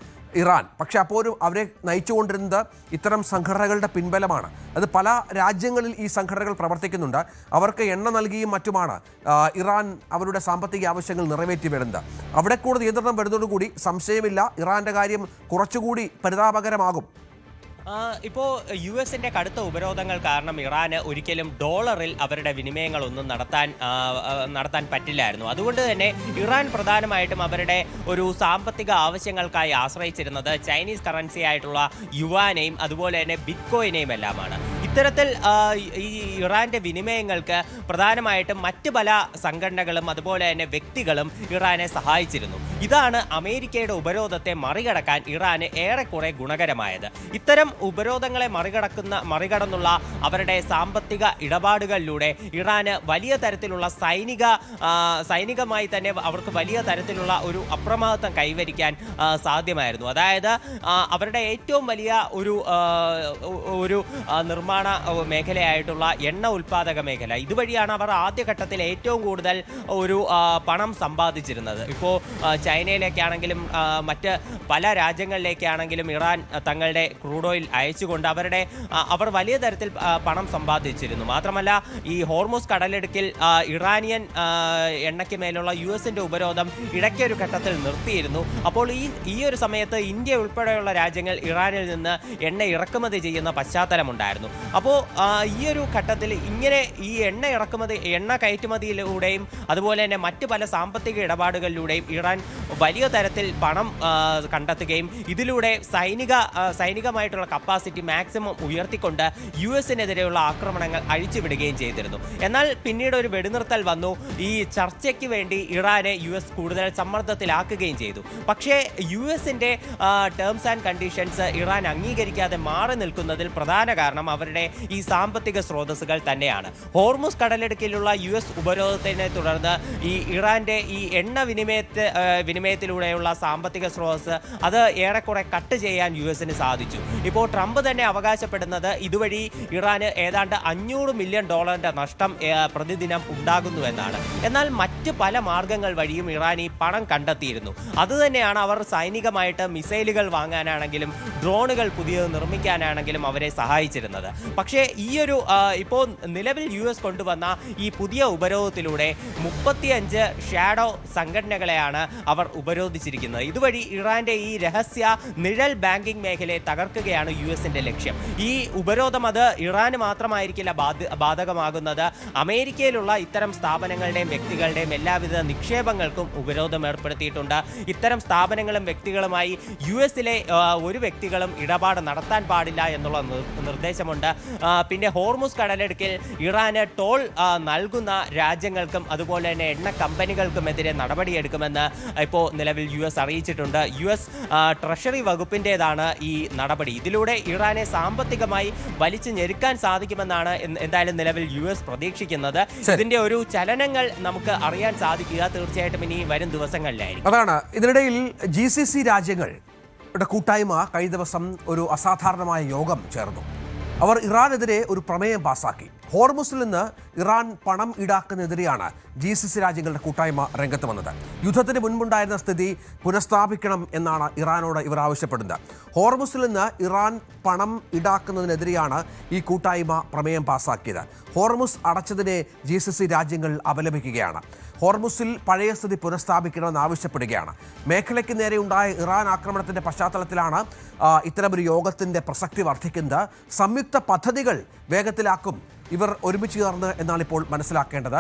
ഇറാൻ. പക്ഷേ അപ്പോഴും അവരെ നയിച്ചുകൊണ്ടിരുന്നത് ഇത്തരം സംഘടനകളുടെ പിൻബലമാണ്. അത് പല രാജ്യങ്ങളിൽ ഈ സംഘടനകൾ പ്രവർത്തിക്കുന്നുണ്ട്. അവർക്ക് എണ്ണ നൽകിയും മറ്റുമാണ് ഇറാൻ അവരുടെ സാമ്പത്തിക ആവശ്യങ്ങൾ നിറവേറ്റി വരുന്നത്. അവിടെ കൂടെ നിയന്ത്രണം വരുന്നതോടുകൂടി സംശയമില്ല ഇറാന്റെ കാര്യം കുറച്ചുകൂടി പരിതാപകരമാകും. ഇപ്പോൾ US-ന്റെ കടുത്ത ഉപരോധങ്ങൾ കാരണം ഇറാന് ഒരിക്കലും ഡോളറിൽ അവരുടെ വിനിമയങ്ങളൊന്നും നടത്താൻ പറ്റില്ലായിരുന്നു. അതുകൊണ്ട് തന്നെ ഇറാൻ പ്രധാനമായിട്ടും അവരുടെ ഒരു സാമ്പത്തിക ആവശ്യങ്ങൾക്കായി ആശ്രയിച്ചിരുന്നത് ചൈനീസ് കറൻസി ആയിട്ടുള്ള യുവാനെയും അതുപോലെ തന്നെ ബിറ്റ്കോയിനെയും എല്ലാമാണ്. ഇത്തരത്തിൽ ഈ ഇറാന്റെ വിനിമയങ്ങൾക്ക് പ്രധാനമായിട്ടും മറ്റ് പല സംഘടനകളും അതുപോലെ തന്നെ വ്യക്തികളും ഇറാനെ സഹായിച്ചിരുന്നു. ഇതാണ് അമേരിക്കയുടെ ഉപരോധത്തെ മറികടക്കാൻ ഇറാന് ഏറെക്കുറെ ഗുണകരമായത്. ഇത്തരം ഉപരോധങ്ങളെ മറികടന്നുള്ള അവരുടെ സാമ്പത്തിക ഇടപാടുകളിലൂടെ ഇറാന് വലിയ തരത്തിലുള്ള സൈനികമായി തന്നെ അവർക്ക് വലിയ തരത്തിലുള്ള ഒരു അപ്രമാദിത്വം കൈവരിക്കാൻ സാധ്യമായിരുന്നു. അതായത് അവരുടെ ഏറ്റവും വലിയ ഒരു നിർമ്മാണ മേഖലയായിട്ടുള്ള എണ്ണ ഉൽപാദക മേഖല, ഇതുവഴിയാണ് അവർ ആദ്യഘട്ടത്തിൽ ഏറ്റവും കൂടുതൽ ഒരു പണം സമ്പാദിച്ചിരുന്നത്. ഇപ്പോൾ ചൈനയിലേക്കാണെങ്കിലും മറ്റ് പല രാജ്യങ്ങളിലേക്കാണെങ്കിലും ഇറാൻ തങ്ങളുടെ ക്രൂഡ് ഓയിൽ അയച്ചുകൊണ്ട് അവർ വലിയ തരത്തിൽ പണം സമ്പാദിച്ചിരുന്നു. മാത്രമല്ല ഈ ഹോർമുസ് കടലിടുക്കിൽ ഇറാനിയൻ എണ്ണയ്ക്ക് മേലുള്ള US-ന്റെ ഉപരോധം ഇടയ്ക്കൊരു ഘട്ടത്തിൽ നിർത്തിയിരുന്നു. അപ്പോൾ ഈ ഒരു സമയത്ത് ഇന്ത്യ ഉൾപ്പെടെയുള്ള രാജ്യങ്ങൾ ഇറാനിൽ നിന്ന് എണ്ണ ഇറക്കുമതി ചെയ്യുന്ന പശ്ചാത്തലമുണ്ടായിരുന്നു. അപ്പോൾ ഈ ഒരു ഘട്ടത്തിൽ ഇങ്ങനെ ഈ എണ്ണ കയറ്റുമതിയിലൂടെയും അതുപോലെ തന്നെ മറ്റ് പല സാമ്പത്തിക ഇടപാടുകളിലൂടെയും ഇറാൻ വലിയ തരത്തിൽ പണം കണ്ടെത്തുകയും ഇതിലൂടെ സൈനികമായിട്ടുള്ള കപ്പാസിറ്റി മാക്സിമം ഉയർത്തിക്കൊണ്ട് US-നെതിരെയുള്ള ആക്രമണങ്ങൾ അഴിച്ചുവിടുകയും ചെയ്തിരുന്നു. എന്നാൽ പിന്നീട് ഒരു വെടിനിർത്തൽ വന്നു. ഈ ചർച്ചയ്ക്ക് വേണ്ടി ഇറാനെ US കൂടുതൽ സമ്മർദ്ദത്തിലാക്കുകയും ചെയ്തു. പക്ഷേ US-ന്റെ ടേംസ് ആൻഡ് കണ്ടീഷൻസ് ഇറാൻ അംഗീകരിക്കാതെ മാറി നിൽക്കുന്നതിൽ പ്രധാന കാരണം അവരുടെ ഈ സാമ്പത്തിക സ്രോതസ്സുകൾ തന്നെയാണ്. ഹോർമുസ് കടലിടുക്കിലുള്ള US ഉപരോധത്തിനെ തുടർന്ന് ഈ ഇറാന്റെ ഈ എണ്ണ വിനിമയത്തിലൂടെയുള്ള സാമ്പത്തിക സ്രോതസ് അത് ഏറെക്കുറെ കട്ട് ചെയ്യാൻ US-ന് സാധിച്ചു. ഇപ്പോൾ ട്രംപ് തന്നെ അവകാശപ്പെടുന്നത് ഇതുവഴി ഇറാന് ഏതാണ്ട് $500 മില്യൺ നഷ്ടം പ്രതിദിനം ഉണ്ടാകുന്നുവെന്നാണ്. എന്നാൽ മറ്റ് പല മാർഗങ്ങൾ വഴിയും ഇറാൻ ഈ പണം കണ്ടെത്തിയിരുന്നു. അതുതന്നെയാണ് അവർ സൈനികമായിട്ട് മിസൈലുകൾ വാങ്ങാനാണെങ്കിലും ഡ്രോണുകൾ പുതിയത് നിർമ്മിക്കാനാണെങ്കിലും അവരെ സഹായിച്ചിരുന്നത്. പക്ഷേ ഇപ്പോൾ നിലവിൽ US കൊണ്ടുവന്ന ഈ പുതിയ ഉപരോധത്തിലൂടെ 35 ഷാഡോ സംഘടനകളെയാണ് അവർ ഉപരോധിച്ചിരിക്കുന്നത്. ഇതുവഴി ഇറാന്റെ ഈ രഹസ്യ നിഴൽ ബാങ്കിംഗ് മേഖലയെ തകർക്കുകയാണ് US-ന്റെ ലക്ഷ്യം. ഈ ഉപരോധം അത് ഇറാന് മാത്രമായിരിക്കില്ല ബാധകമാകുന്നത്. അമേരിക്കയിലുള്ള ഇത്തരം സ്ഥാപനങ്ങളുടെയും വ്യക്തികളുടെയും എല്ലാവിധ നിക്ഷേപങ്ങൾക്കും ഉപരോധം ഏർപ്പെടുത്തിയിട്ടുണ്ട്. ഇത്തരം സ്ഥാപനങ്ങളും വ്യക്തികളുമായി US-ലെ ഒരു വ്യക്തികളും ഇടപാട് നടത്താൻ പാടില്ല എന്നുള്ള നിർദ്ദേശമുണ്ട്. പിന്നെ ഹോർമുസ് കടലിടുക്കിൽ ഇറാന് ടോൾ നൽകുന്ന രാജ്യങ്ങൾക്കും അതുപോലെ തന്നെ എണ്ണ കമ്പനികൾക്കുമെതിരെ നടപടിയെടുക്കുമെന്ന് ഇപ്പോൾ നിലവിൽ US അറിയിച്ചിട്ടുണ്ട്. US ട്രഷറി വകുപ്പിൻ്റെതാണ് ഈ നടപടി. ഇതിലൂടെ ഇറാനെ സാമ്പത്തികമായി വലിച്ചു ഞെരുക്കാൻ സാധിക്കുമെന്നാണ് എന്തായാലും നിലവിൽ US പ്രതീക്ഷിക്കുന്നത്. ഇതിന്റെ ഒരു ചലനങ്ങൾ നമുക്ക് അറിയാൻ സാധിക്കുക തീർച്ചയായിട്ടും ഇനി വരും ദിവസങ്ങളിലായിരിക്കും. അതാണ് ഇതിനിടയിൽ GCC രാജ്യങ്ങളുടെ കൂട്ടായ്മ കഴിഞ്ഞ ദിവസം ഒരു അസാധാരണമായ യോഗം ചേർന്നു. അവർ ഇറാനെതിരെ ഒരു പ്രമേയം പാസാക്കി. ഹോർമുസിൽ നിന്ന് ഇറാൻ പണം ഈടാക്കുന്നതിനെതിരെയാണ് GCC രാജ്യങ്ങളുടെ കൂട്ടായ്മ രംഗത്ത് വന്നത്. യുദ്ധത്തിന് മുൻപുണ്ടായിരുന്ന സ്ഥിതി പുനഃസ്ഥാപിക്കണം എന്നാണ് ഇറാനോട് ഇവർ ആവശ്യപ്പെടുന്നത്. ഹോർമുസിൽ നിന്ന് ഇറാൻ പണം ഈടാക്കുന്നതിനെതിരെയാണ് ഈ കൂട്ടായ്മ പ്രമേയം പാസാക്കിയത്. ഹോർമുസ് അടച്ചതിനെ GCC രാജ്യങ്ങൾ അപലപിക്കുകയാണ്. ഹോർമുസിൽ പഴയ സ്ഥിതി പുനഃസ്ഥാപിക്കണമെന്ന് ആവശ്യപ്പെടുകയാണ്. മേഖലയ്ക്ക് നേരെ ഉണ്ടായ ഇറാൻ ആക്രമണത്തിന്റെ പശ്ചാത്തലത്തിലാണ് ഇത്തരമൊരു യോഗത്തിന്റെ പ്രസക്തി വർദ്ധിക്കുന്നത്. സംയുക്ത പദ്ധതികൾ വേഗത്തിലാക്കും ഇവർ ഒരുമിച്ച് ചേർന്ന് എന്നാണ് ഇപ്പോൾ മനസ്സിലാക്കേണ്ടത്.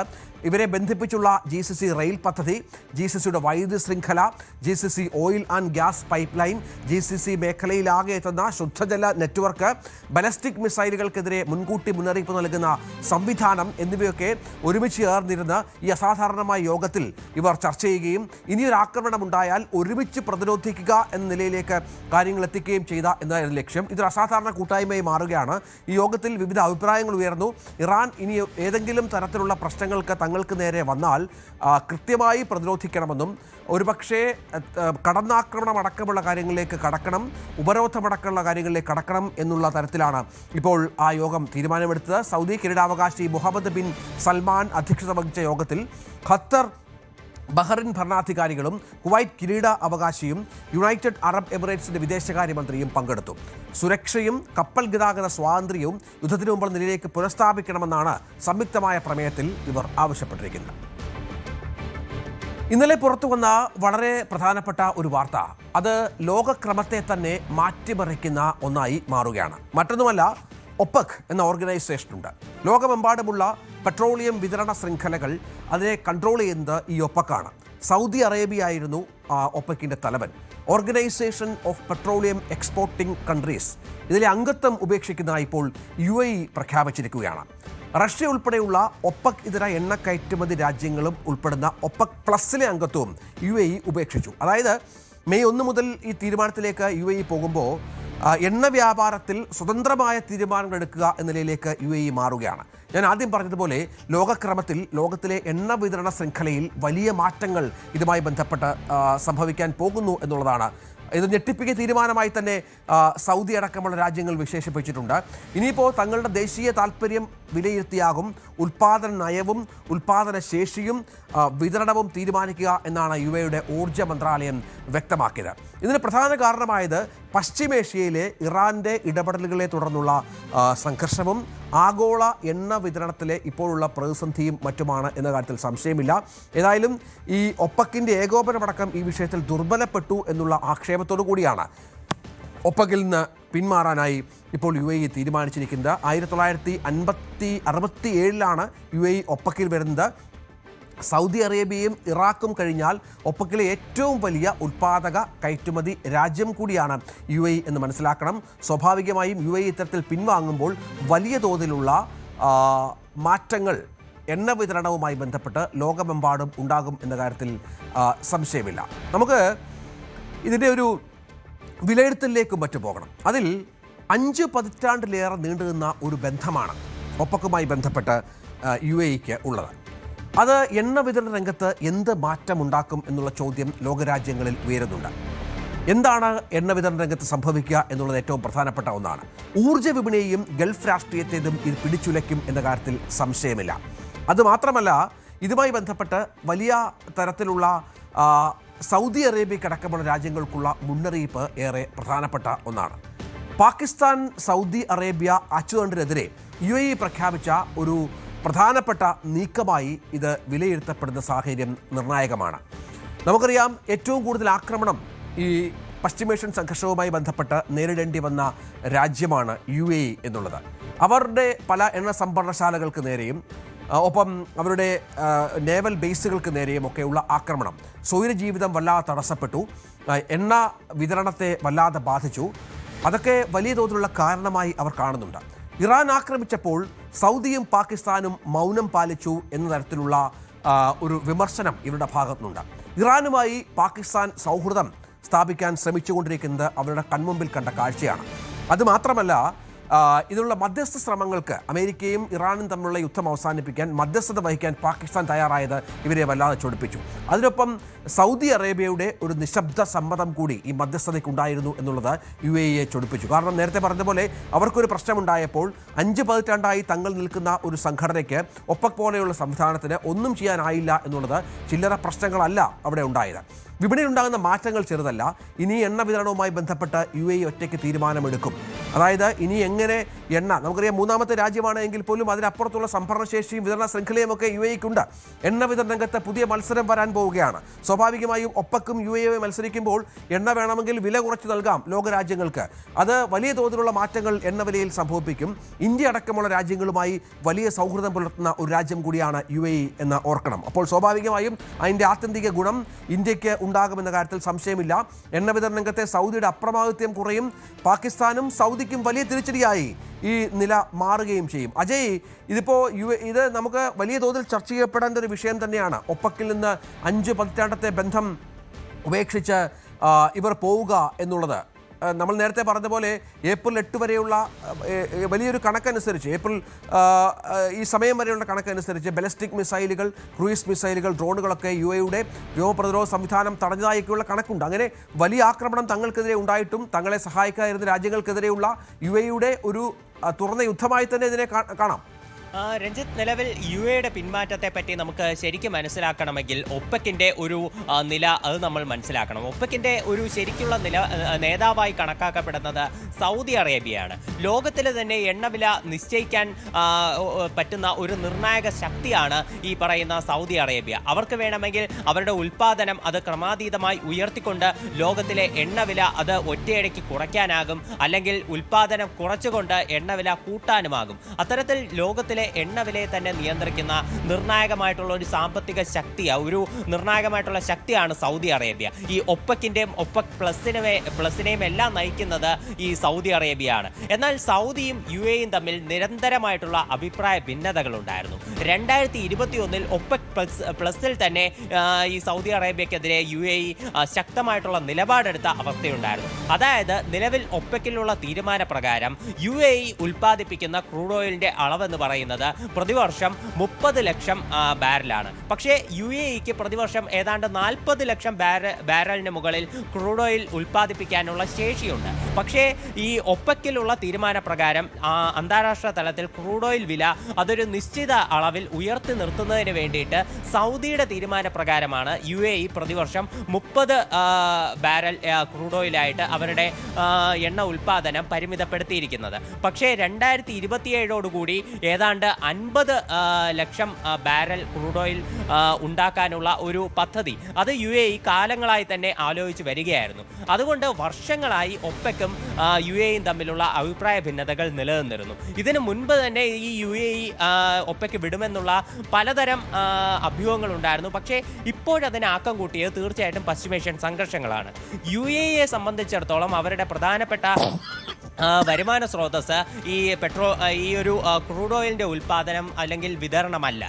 ഇവരെ ബന്ധിപ്പിച്ചുള്ള GCC റെയിൽ പദ്ധതി, GCCയുടെ വൈദ്യുതി ശൃംഖല, GCC oil and gas pipe line, GCC മേഖലയിലാകെ എത്തുന്ന ശുദ്ധജല നെറ്റ്വർക്ക്, ബലസ്റ്റിക് മിസൈലുകൾക്കെതിരെ മുൻകൂട്ടി മുന്നറിയിപ്പ് നൽകുന്ന സംവിധാനം എന്നിവയൊക്കെ ഒരുമിച്ച് ചേർന്നിരുന്ന് ഈ അസാധാരണമായ യോഗത്തിൽ ഇവർ ചർച്ച ചെയ്യുകയും ഇനിയൊരു ആക്രമണം ഉണ്ടായാൽ ഒരുമിച്ച് പ്രതിരോധിക്കുക എന്ന നിലയിലേക്ക് കാര്യങ്ങൾ എത്തിക്കുകയും ചെയ്ത എന്നതായിരുന്നു ലക്ഷ്യം. ഇതൊരു അസാധാരണ കൂട്ടായ്മയായി മാറുകയാണ്. ഈ യോഗത്തിൽ വിവിധ അഭിപ്രായങ്ങൾ ഉയർന്നു. ഇറാൻ ഇനി ഏതെങ്കിലും തരത്തിലുള്ള പ്രശ്നങ്ങൾക്ക് തങ്ങൾക്ക് നേരെ വന്നാൽ കൃത്യമായി പ്രതിരോധിക്കണമെന്നും ഒരുപക്ഷേ കടന്നാക്രമണം അടക്കമുള്ള കാര്യങ്ങളിലേക്ക് കടക്കണം, ഉപരോധമടക്കമുള്ള കാര്യങ്ങളിലേക്ക് കടക്കണം എന്നുള്ള തരത്തിലാണ് ഇപ്പോൾ ആ യോഗം തീരുമാനമെടുത്തത്. സൗദി കിരീടാവകാശി മുഹമ്മദ് ബിൻ സൽമാൻ അധ്യക്ഷത വഹിച്ച യോഗത്തിൽ ഖത്തർ, ബഹ്റിൻ ഭരണാധികാരികളും കുവൈറ്റ് കിരീട അവകാശിയും യുണൈറ്റഡ് അറബ് എമിറേറ്റ്സിന്റെ വിദേശകാര്യമന്ത്രിയും പങ്കെടുത്തു. സുരക്ഷയും കപ്പൽ ഗതാഗത സ്വാതന്ത്ര്യവും യുദ്ധത്തിനു മുമ്പ് നിലയിലേക്ക് പുനഃസ്ഥാപിക്കണമെന്നാണ് സംയുക്തമായ പ്രമേയത്തിൽ ഇവർ ആവശ്യപ്പെട്ടിരിക്കുന്നത്. ഇന്നലെ പുറത്തു വന്ന വളരെ പ്രധാനപ്പെട്ട ഒരു വാർത്ത, അത് ലോകക്രമത്തെ തന്നെ മാറ്റിമറിക്കുന്ന ഒന്നായി മാറുകയാണ്. മറ്റൊന്നുമല്ല, ഒപെക് എന്ന ഓർഗനൈസേഷനുണ്ട്. ലോകമെമ്പാടുമുള്ള പെട്രോളിയം വിതരണ ശൃംഖലകൾ അതിനെ കൺട്രോൾ ചെയ്യുന്നത് ഈ ഒപെക്കാണ്. സൗദി അറേബ്യ ആയിരുന്നു ഒപെക്കിൻ്റെ തലവൻ. Organisation of petroleum exporting countries, ഇതിലെ അംഗത്വം ഉപേക്ഷിക്കുന്ന ഇപ്പോൾ UAE പ്രഖ്യാപിച്ചിരിക്കുകയാണ്. റഷ്യ ഉൾപ്പെടെയുള്ള ഒപെക് ഇതര എണ്ണ കയറ്റുമതി രാജ്യങ്ങളും ഉൾപ്പെടുന്ന ഒപെക് പ്ലസിലെ അംഗത്വവും UAE ഉപേക്ഷിച്ചു. അതായത് മെയ് 1 മുതൽ ഈ തീരുമാനത്തിലേക്ക് UAE പോകുമ്പോൾ എണ്ണ വ്യാപാരത്തിൽ സ്വതന്ത്രമായ തീരുമാനങ്ങൾ എടുക്കുക എന്ന നിലയിലേക്ക് UAE മാറുകയാണ്. ഞാൻ ആദ്യം പറഞ്ഞതുപോലെ ലോകക്രമത്തിൽ ലോകത്തിലെ എണ്ണ വിതരണ ശൃംഖലയിൽ വലിയ മാറ്റങ്ങൾ ഇതുമായി ബന്ധപ്പെട്ട് സംഭവിക്കാൻ പോകുന്നു എന്നുള്ളതാണ്. ഇത് ഞെട്ടിപ്പിക്കുന്ന തീരുമാനമായി തന്നെ സൗദി അടക്കമുള്ള രാജ്യങ്ങൾ വിശേഷിപ്പിച്ചിട്ടുണ്ട്. ഇനിയിപ്പോൾ തങ്ങളുടെ ദേശീയ താൽപ്പര്യം വിലയിരുത്തിയാകും ഉൽപ്പാദന നയവും ഉൽപ്പാദന ശേഷിയും വിതരണവും തീരുമാനിക്കുക എന്നാണ് UAEയുടെ ഊർജ്ജ മന്ത്രാലയം വ്യക്തമാക്കിയത്. ഇതിന് പ്രധാന കാരണമായത് പശ്ചിമേഷ്യയിലെ ഇറാന്റെ ഇടപെടലുകളെ തുടർന്നുള്ള സംഘർഷവും ആഗോള എണ്ണ വിതരണത്തിലെ ഇപ്പോഴുള്ള പ്രതിസന്ധിയും മറ്റുമാണ് എന്ന കാര്യത്തിൽ സംശയമില്ല. ഏതായാലും ഈ ഒപെക്കിൻ്റെ ഏകോപനമടക്കം ഈ വിഷയത്തിൽ ദുർബലപ്പെട്ടു എന്നുള്ള ആക്ഷേപത്തോടു കൂടിയാണ് ഒപെക്കിൽ നിന്ന് പിന്മാറാനായി ഇപ്പോൾ UAE തീരുമാനിച്ചിരിക്കുന്നത്. 1967 UAE ഒപെക്കിൽ വരുന്നത്. സൗദി അറേബ്യയും ഇറാഖും കഴിഞ്ഞാൽ ഒപെക്കിലെ ഏറ്റവും വലിയ ഉൽപ്പാദക കയറ്റുമതി രാജ്യം കൂടിയാണ് UAE എന്ന് മനസ്സിലാക്കണം. സ്വാഭാവികമായും UAE ഇത്തരത്തിൽ പിൻവാങ്ങുമ്പോൾ വലിയ തോതിലുള്ള മാറ്റങ്ങൾ എണ്ണ വിതരണവുമായി ബന്ധപ്പെട്ട് ലോകമെമ്പാടും ഉണ്ടാകും എന്ന കാര്യത്തിൽ സംശയമില്ല. നമുക്ക് ഇതിൻ്റെ ഒരു വിലയിരുത്തലിലേക്കും മറ്റും പോകണം. അതിൽ 5 പതിറ്റാണ്ടിലേറെ നീണ്ടുനിന്ന ഒരു ബന്ധമാണ് ഒപെക്കുമായി ബന്ധപ്പെട്ട് UAEക്ക് ഉള്ളത്. അത് എണ്ണ വിതരണ രംഗത്ത് എന്ത് മാറ്റമുണ്ടാക്കും എന്നുള്ള ചോദ്യം ലോകരാജ്യങ്ങളിൽ ഉയരുന്നുണ്ട്. എന്താണ് എണ്ണ വിതരണ രംഗത്ത് സംഭവിക്കുക എന്നുള്ളത് ഏറ്റവും പ്രധാനപ്പെട്ട ഒന്നാണ്. ഊർജ്ജ വിപണിയെയും ഗൾഫ് രാഷ്ട്രീയത്തേതും ഇത് പിടിച്ചുലയ്ക്കും എന്ന കാര്യത്തിൽ സംശയമില്ല. അതുമാത്രമല്ല, ഇതുമായി ബന്ധപ്പെട്ട് വലിയ തരത്തിലുള്ള സൗദി അറേബ്യക്കടക്കമുള്ള രാജ്യങ്ങൾക്കുള്ള മുന്നറിയിപ്പ് ഏറെ പ്രധാനപ്പെട്ട ഒന്നാണ്. പാകിസ്ഥാൻ സൗദി അറേബ്യ അച്ചുതണ്ടിനെതിരെ UAE പ്രഖ്യാപിച്ച ഒരു പ്രധാനപ്പെട്ട നീക്കമായി ഇത് വിലയിരുത്തപ്പെടുന്ന സാഹചര്യം നിർണായകമാണ്. നമുക്കറിയാം, ഏറ്റവും കൂടുതൽ ആക്രമണം ഈ പശ്ചിമേഷ്യൻ സംഘർഷവുമായി ബന്ധപ്പെട്ട് നേരിടേണ്ടി വന്ന രാജ്യമാണ് UAE എന്നുള്ളത്. അവരുടെ പല എണ്ണ സംഭരണശാലകൾക്ക് നേരെയും ഒപ്പം അവരുടെ നേവൽ ബേസുകൾക്ക് നേരെയും ഒക്കെയുള്ള ആക്രമണം സ്വൈരജീവിതം വല്ലാതെ തടസ്സപ്പെട്ടു, എണ്ണ വിതരണത്തെ വല്ലാതെ ബാധിച്ചു. അതൊക്കെ വലിയ തോതിലുള്ള കാരണമായി അവർ കാണുന്നുണ്ട്. ഇറാൻ ആക്രമിച്ചപ്പോൾ സൗദിയും പാകിസ്ഥാനും മൗനം പാലിച്ചു എന്ന തരത്തിലുള്ള ഒരു വിമർശനം ഇവരുടെ ഭാഗത്തുനിന്നുണ്ട്. ഇറാനുമായി പാകിസ്ഥാൻ സൗഹൃദം സ്ഥാപിക്കാൻ ശ്രമിച്ചുകൊണ്ടിരിക്കുന്നത് അവരുടെ കൺമുമ്പിൽ കണ്ട കാഴ്ചയാണ്. അതുമാത്രമല്ല, ഇതിനുള്ള മധ്യസ്ഥ ശ്രമങ്ങൾക്ക് അമേരിക്കയും ഇറാനും തമ്മിലുള്ള യുദ്ധം അവസാനിപ്പിക്കാൻ മധ്യസ്ഥത വഹിക്കാൻ പാകിസ്ഥാൻ തയ്യാറായത് ഇവരെ വല്ലാതെ ചൊടിപ്പിച്ചു. അതിനൊപ്പം സൗദി അറേബ്യയുടെ ഒരു നിശബ്ദ സമ്മതം കൂടി ഈ മധ്യസ്ഥതയ്ക്കുണ്ടായിരുന്നു എന്നുള്ളത് UAE ചൊടിപ്പിച്ചു. കാരണം നേരത്തെ പറഞ്ഞ പോലെ അവർക്കൊരു പ്രശ്നമുണ്ടായപ്പോൾ 5 പതിറ്റാണ്ടായി തങ്ങൾ നിൽക്കുന്ന ഒരു സംഘടനയ്ക്ക് ഒപ്പക് പോലെയുള്ള സംവിധാനത്തിന് ഒന്നും ചെയ്യാനായില്ല എന്നുള്ളത് ചില്ലറ പ്രശ്നങ്ങളല്ല അവിടെ ഉണ്ടായത്. വിപണിയിലുണ്ടാകുന്ന മാറ്റങ്ങൾ ചെറുതല്ല. ഇനി എണ്ണ വിതരണവുമായി ബന്ധപ്പെട്ട് UAE ഒറ്റയ്ക്ക് തീരുമാനമെടുക്കും. അതായത് ഇനി എങ്ങനെ എണ്ണ, നമുക്കറിയാം 3ാമത്തെ രാജ്യമാണ് എങ്കിൽ പോലും അതിനപ്പുറത്തുള്ള സംഭരണശേഷിയും വിതരണ ശൃംഖലയും ഒക്കെ UAEക്കുണ്ട്. എണ്ണ വിതരണ രംഗത്ത് പുതിയ മത്സരം വരാൻ പോവുകയാണ്. സ്വാഭാവികമായും ഒപ്പക്കും UAE മത്സരിക്കുമ്പോൾ എണ്ണ വേണമെങ്കിൽ വില കുറച്ച് നൽകാം ലോകരാജ്യങ്ങൾക്ക്. അത് വലിയ തോതിലുള്ള മാറ്റങ്ങൾ എണ്ണ വിലയിൽ സംഭവിപ്പിക്കും. ഇന്ത്യ അടക്കമുള്ള രാജ്യങ്ങളുമായി വലിയ സൗഹൃദം പുലർത്തുന്ന ഒരു രാജ്യം കൂടിയാണ് UAE എന്ന് ഓർക്കണം. അപ്പോൾ സ്വാഭാവികമായും അതിൻ്റെ ആത്യന്തിക ഗുണം ഇന്ത്യക്ക് ഉണ്ടാകുമെന്ന കാര്യത്തിൽ സംശയമില്ല. എണ്ണ വിതരണ രംഗത്തെ സൗദിയുടെ അപ്രമാദിത്വം കുറയും. പാകിസ്ഥാനും സൗദിക്കും വലിയ തിരിച്ചടിയായി ഈ നില മാറുകയും ചെയ്യും. അജയ്, ഇത് നമുക്ക് വലിയ തോതിൽ ചർച്ച ചെയ്യപ്പെടേണ്ട ഒരു വിഷയം തന്നെയാണ്. ഒപ്പക്കിൽ നിന്ന് 5 പതിറ്റാണ്ടത്തെ ബന്ധം ഉപേക്ഷിച്ച് ഇവർ പോവുക എന്നുള്ളത്. നമ്മൾ നേരത്തെ പറഞ്ഞ പോലെ ഏപ്രിൽ 8 വരെയുള്ള വലിയൊരു കണക്കനുസരിച്ച്, ഈ സമയം വരെയുള്ള കണക്കനുസരിച്ച് ബലിസ്റ്റിക് മിസൈലുകൾ, ക്രൂയിസ് മിസൈലുകൾ, ഡ്രോണുകളൊക്കെ UAEയുടെ വ്യോമപ്രതിരോധ സംവിധാനം തടഞ്ഞതായൊക്കെയുള്ള കണക്കുണ്ട്. അങ്ങനെ വലിയ ആക്രമണം തങ്ങൾക്കെതിരെ ഉണ്ടായിട്ടും തങ്ങളെ സഹായിക്കാതിരുന്ന രാജ്യങ്ങൾക്കെതിരെയുള്ള UAEയുടെ ഒരു തുറന്ന യുദ്ധമായി തന്നെ ഇതിനെ കാണാം. രഞ്ജിത്ത്, നിലവിൽ UAEയുടെ പിന്മാറ്റത്തെ പറ്റി നമുക്ക് ശരിക്കും മനസ്സിലാക്കണമെങ്കിൽ ഒപ്പക്കിൻ്റെ ഒരു നില അത് നമ്മൾ മനസ്സിലാക്കണം. ഒപ്പക്കിൻ്റെ ഒരു ശരിക്കുള്ള നേതാവായി കണക്കാക്കപ്പെടുന്നത് സൗദി അറേബ്യയാണ്. ലോകത്തിൽ തന്നെ എണ്ണവില നിശ്ചയിക്കാൻ പറ്റുന്ന ഒരു നിർണായക ശക്തിയാണ് ഈ പറയുന്ന സൗദി അറേബ്യ. അവർക്ക് വേണമെങ്കിൽ അവരുടെ ഉൽപ്പാദനം അത് ക്രമാതീതമായി ഉയർത്തിക്കൊണ്ട് ലോകത്തിലെ എണ്ണവില അത് ഒറ്റയടിക്ക് കുറയ്ക്കാനാകും, അല്ലെങ്കിൽ ഉൽപ്പാദനം കുറച്ചുകൊണ്ട് എണ്ണവില കൂട്ടാനുമാകും. അത്തരത്തിൽ ലോകത്തിലെ എണ്ണവിലയെ തന്നെ നിയന്ത്രിക്കുന്ന നിർണായകമായിട്ടുള്ള ഒരു സാമ്പത്തിക നിർണായകമായിട്ടുള്ള ശക്തിയാണ് സൗദി അറേബ്യ. ഈ ഒപ്പക്കിൻ്റെയും ഒപ്പക് പ്ലസിനെയും എല്ലാം നയിക്കുന്നത് ഈ സൗദി അറേബ്യയാണ്. എന്നാൽ സൗദിയും UAEയും തമ്മിൽ നിരന്തരമായിട്ടുള്ള അഭിപ്രായ ഭിന്നതകളുണ്ടായിരുന്നു. 2021 ഒപ്പക് പ്ലസിൽ തന്നെ ഈ സൗദി അറേബ്യക്കെതിരെ UAE ശക്തമായിട്ടുള്ള നിലപാടെടുത്ത അവസ്ഥയുണ്ടായിരുന്നു. അതായത് നിലവിൽ ഒപ്പക്കിലുള്ള തീരുമാനപ്രകാരം UAE ഉൽപ്പാദിപ്പിക്കുന്ന ക്രൂഡ് ഓയിലിന്റെ അളവെന്ന് പറയുന്നത് പ്രതിവർഷം 30 ലക്ഷം ബാരലാണ്. പക്ഷേ UAEക്ക് പ്രതിവർഷം ഏതാണ്ട് 40 ലക്ഷം ബാരലിന് മുകളിൽ ക്രൂഡ് ഓയിൽ ഉൽപ്പാദിപ്പിക്കാനുള്ള ശേഷിയുണ്ട്. പക്ഷേ ഈ ഒപ്പക്കിലുള്ള തീരുമാനപ്രകാരം അന്താരാഷ്ട്ര തലത്തിൽ ക്രൂഡ് ഓയിൽ വില അതൊരു നിശ്ചിത അളവിൽ ഉയർത്തി നിർത്തുന്നതിന് വേണ്ടിയിട്ട് സൗദിയുടെ തീരുമാനപ്രകാരമാണ് UAE പ്രതിവർഷം 30 ബാരൽ ക്രൂഡ് ഓയിലായിട്ട് അവരുടെ എണ്ണ ഉൽപ്പാദനം പരിമിതപ്പെടുത്തിയിരിക്കുന്നത്. പക്ഷേ 2027ഓടുകൂടി ഏതാണ്ട് 50 ലക്ഷം ബാരൽ ക്രൂഡ് ഓയിൽ ഉണ്ടാക്കാനുള്ള ഒരു പദ്ധതി അത് UAE കാലങ്ങളായി തന്നെ ആലോചിച്ച് വരികയായിരുന്നു. അതുകൊണ്ട് വർഷങ്ങളായി ഒപ്പക്കും UAEയും തമ്മിലുള്ള അഭിപ്രായ ഭിന്നതകൾ നിലനിന്നിരുന്നു. ഇതിനു മുൻപ് തന്നെ ഈ UAE ഒപ്പയ്ക്ക് വിടുമെന്നുള്ള പലതരം അഭ്യൂഹങ്ങളുണ്ടായിരുന്നു. പക്ഷേ ഇപ്പോഴതിന് ആക്കം കൂട്ടിയത് തീർച്ചയായിട്ടും പശ്ചിമേഷ്യൻ സംഘർഷങ്ങളാണ്. UAEയെ സംബന്ധിച്ചിടത്തോളം അവരുടെ പ്രധാനപ്പെട്ട വരുമാന സ്രോതസ് ഈ ഒരു ക്രൂഡ് ഓയിലിന്റെ ഉൽപ്പാദനം അല്ലെങ്കിൽ വിതരണമല്ല.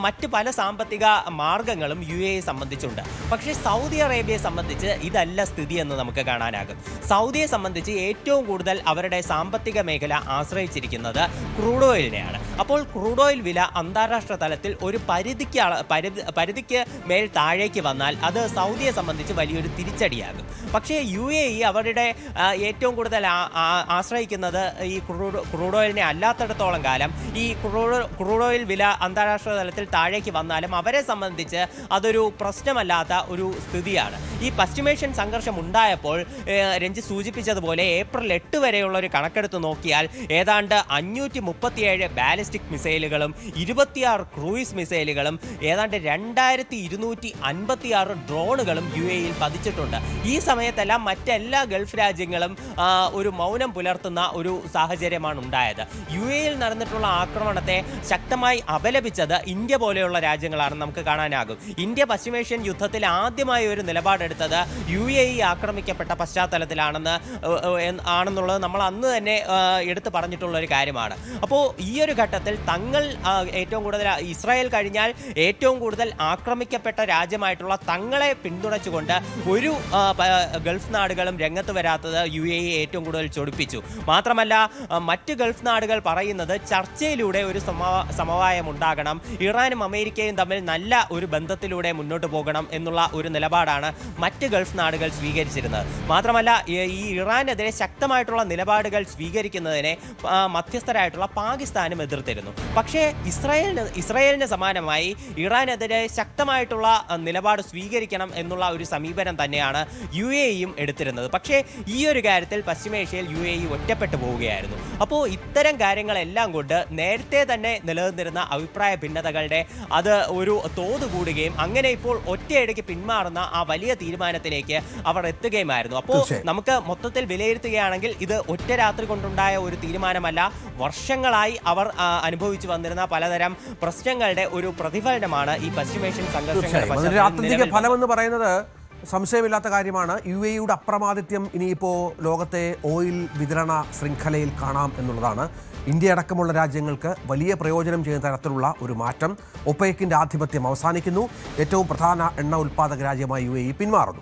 മറ്റ് പല സാമ്പത്തിക മാർഗങ്ങളും UAE സംബന്ധിച്ചുണ്ട്. പക്ഷേ സൗദി അറേബ്യയെ സംബന്ധിച്ച് ഇതല്ല സ്ഥിതി എന്ന് നമുക്ക് കാണാനാകും. സൗദിയെ സംബന്ധിച്ച് ഏറ്റവും കൂടുതൽ അവരുടെ സാമ്പത്തിക മേഖല ആശ്രയിച്ചിരിക്കുന്നത് ക്രൂഡ് ഓയിലിനെയാണ്. അപ്പോൾ ക്രൂഡ് ഓയിൽ വില അന്താരാഷ്ട്ര തലത്തിൽ ഒരു പരിധിക്ക് മേൽ താഴേക്ക് വന്നാൽ അത് സൗദിയെ സംബന്ധിച്ച് വലിയൊരു തിരിച്ചടിയാകും. പക്ഷേ UAE അവരുടെ ഏറ്റവും കൂടുതൽ ആശ്രയിക്കുന്നത് ഈ ക്രൂഡ് ഓയിലിനെ അല്ലാത്തിടത്തോളം കാലം ഈ ക്രൂഡ് ഓയിൽ വില അന്താരാഷ്ട്ര തലത്തിൽ താഴേക്ക് വന്നാലും അവരെ സംബന്ധിച്ച് അതൊരു പ്രശ്നമല്ലാത്ത ഒരു സ്ഥിതിയാണ്. ഈ പശ്ചിമേഷ്യൻ സംഘർഷം ഉണ്ടായപ്പോൾ രഞ്ജിത്ത് സൂചിപ്പിച്ചതുപോലെ ഏപ്രിൽ 8 വരെയുള്ള ഒരു കണക്കെടുത്ത് നോക്കിയാൽ ഏതാണ്ട് 537 ബാലിസ്റ്റിക് മിസൈലുകളും 26 ക്രൂയിസ് മിസൈലുകളും ഏതാണ്ട് 2256 ഡ്രോണുകളും UAE-യിൽ പതിച്ചിട്ടുണ്ട്. ഈ സമയത്തെല്ലാം മറ്റെല്ലാ ഗൾഫ് രാജ്യങ്ങളും ഒരു മൗനം പുലർത്തുന്ന ഒരു സാഹചര്യമാണ് ഉണ്ടായത്. UAE-യിൽ നടന്നിട്ടുള്ള ആക്രമണത്തെ ശക്തമായി അപലപിച്ചത് ഇന്ത്യ പോലെയുള്ള രാജ്യങ്ങളാണെന്ന് നമുക്ക് കാണാനാകും. ഇന്ത്യ പശ്ചിമേഷ്യൻ യുദ്ധത്തിൽ ആദ്യമായി ഒരു നിലപാടെടുത്തത് UAE ആക്രമിക്കപ്പെട്ട പശ്ചാത്തലത്തിലാണെന്നുള്ളത് നമ്മൾ അന്ന് തന്നെ എടുത്തു പറഞ്ഞിട്ടുള്ള ഒരു കാര്യമാണ്. അപ്പോൾ ഈ ഒരു ഘട്ടത്തിൽ തങ്ങൾ ഏറ്റവും കൂടുതൽ ഇസ്രായേൽ കഴിഞ്ഞാൽ ഏറ്റവും കൂടുതൽ ആക്രമിക്കപ്പെട്ട രാജ്യമായിട്ടുള്ള തങ്ങളെ പിന്തുണച്ചുകൊണ്ട് ഒരു ഗൾഫ് നാടുകളും രംഗത്ത് വരാത്തത് UAE ഏറ്റവും കൂടുതൽ ചൊടിപ്പിച്ചു. മാത്രമല്ല മറ്റ് ഗൾഫ് നാടുകൾ പറയുന്നത് ചർച്ചയിലൂടെ ഒരു സമവായം ഉണ്ടാകണം, ഇറാനും അമേരിക്കയും തമ്മിൽ നല്ല ഒരു ബന്ധത്തിലൂടെ മുന്നോട്ട് പോകണം എന്നുള്ള ഒരു നിലപാടാണ് മറ്റ് ഗൾഫ് നാടുകൾ സ്വീകരിച്ചിരുന്നത്. മാത്രമല്ല ഈ ഇറാനെതിരെ ശക്തമായിട്ടുള്ള നിലപാടുകൾ സ്വീകരിക്കുന്നതിനെ മധ്യസ്ഥരായിട്ടുള്ള പാകിസ്ഥാനും എതിർത്തിരുന്നു. പക്ഷേ ഇസ്രായേലിന് സമാനമായി ഇറാനെതിരെ ശക്തമായിട്ടുള്ള നിലപാട് സ്വീകരിക്കണം എന്നുള്ള ഒരു സമീപനം തന്നെയാണ് UAE-യും എടുത്തിരുന്നത്. പക്ഷേ ഈ ഒരു കാര്യത്തിൽ പശ്ചിമേഷ്യയിൽ UAE ഒറ്റപ്പെട്ടു പോവുകയായിരുന്നു. അപ്പോൾ ഇത്തരം കാര്യങ്ങളെല്ലാം കൊണ്ട് നേരത്തെ തന്നെ നിലനിന്നിരുന്ന അഭിപ്രായ ഭിന്നതകളുടെ അത് ഒരു തോത് കൂടുകയും അങ്ങനെ ഇപ്പോൾ ഒറ്റയടിക്ക് പിന്മാറുന്ന ആ വലിയ തീരുമാനത്തിലേക്ക് അവർ എത്തുകയുമായിരുന്നു. അപ്പോൾ നമുക്ക് മൊത്തത്തിൽ വിലയിരുത്തുകയാണെങ്കിൽ ഇത് ഒറ്റ രാത്രി കൊണ്ടുണ്ടായ ഒരു തീരുമാനമല്ല, വർഷങ്ങളായി അവർ അനുഭവിച്ചു വന്നിരുന്ന പലതരം പ്രശ്നങ്ങളുടെ ഒരു പ്രതിഫലനമാണ് ഈ പശ്ചിമേഷ്യൻ സംഘർഷങ്ങളുടെ ഫലമെന്ന് പറയുന്നത് സംശയമില്ലാത്ത കാര്യമാണ്. UAE-യുടെ അപ്രമാദിത്യം ഇനിയിപ്പോൾ ലോകത്തെ ഓയിൽ വിതരണ ശൃംഖലയിൽ കാണാം എന്നുള്ളതാണ്. ഇന്ത്യ അടക്കമുള്ള രാജ്യങ്ങൾക്ക് വലിയ പ്രയോജനം ചെയ്യുന്ന തരത്തിലുള്ള ഒരു മാറ്റം. ഒപെക്കിന്റെ ആധിപത്യം അവസാനിക്കുന്നു. ഏറ്റവും പ്രധാന എണ്ണ ഉൽപ്പാദക രാജ്യമായി UAE പിന്മാറുന്നു.